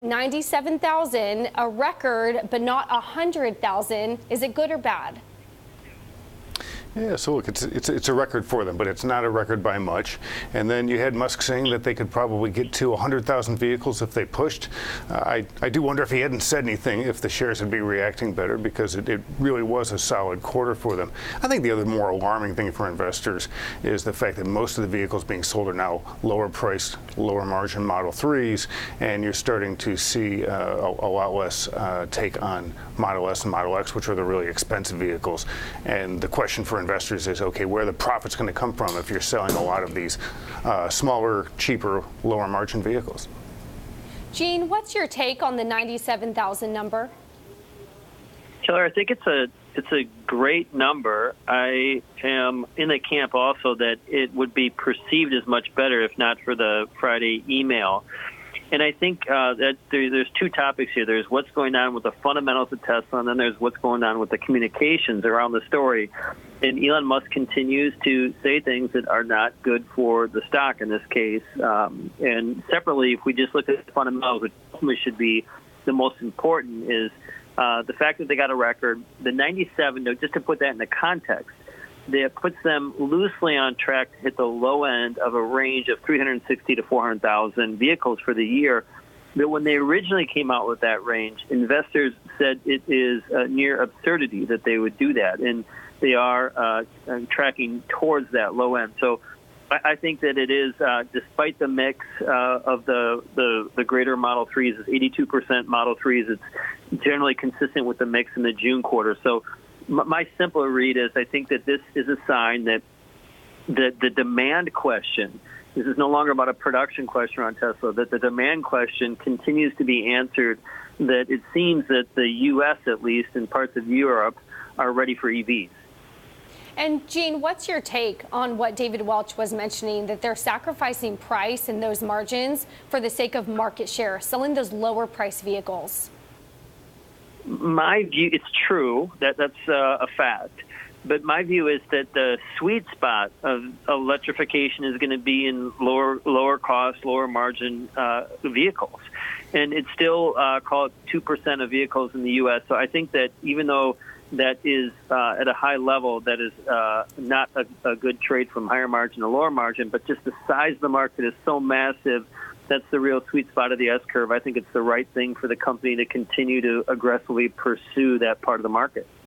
97,000, a record, but not 100,000. Is it good or bad? Yeah, so look, it's a record for them, but it's not a record by much. And then you had Musk saying that they could probably get to 100,000 vehicles if they pushed. I do wonder if he hadn't said anything, if the shares would be reacting better, because it really was a solid quarter for them. I think the other more alarming thing for investors is the fact that most of the vehicles being sold are now lower priced, lower margin Model 3s, and you're starting to see a lot less take on Model S and Model X, which are the really expensive vehicles. And the question for investors is, okay, where are the profits going to come from if you're selling a lot of these smaller, cheaper, lower margin vehicles? Gene, what's your take on the 97,000 number? Taylor, I think it's a great number. I am in the camp also that it would be perceived as much better if not for the Friday email. And I think that there's two topics here. There's what's going on with the fundamentals of Tesla, and then there's what's going on with the communications around the story. And Elon Musk continues to say things that are not good for the stock in this case. And separately, if we just look at the fundamentals, which ultimately should be the most important, is the fact that they got a record. The 97, just to put that into context, that puts them loosely on track to hit the low end of a range of 360 to 400,000 vehicles for the year. But when they originally came out with that range, investors said it is near absurdity that they would do that, and they are tracking towards that low end. So I think that it is, despite the mix of the greater Model 3s, is 82% Model 3s. It's generally consistent with the mix in the June quarter. So my simpler read is I think that this is a sign that the demand question, this is no longer about a production question on Tesla, that the demand question continues to be answered, that it seems that the U.S., at least, and parts of Europe, are ready for EVs. And Gene, what's your take on what David Welch was mentioning, that they're sacrificing price and those margins for the sake of market share, selling those lower price vehicles? My view, it's true that's a fact, but my view is that the sweet spot of electrification is going to be in lower cost, lower margin vehicles, and it's still call it 2% of vehicles in the U.S. So I think that even though that is at a high level, that is not a good trade from higher margin to lower margin, but just the size of the market is so massive. That's the real sweet spot of the S-curve. I think it's the right thing for the company to continue to aggressively pursue that part of the market.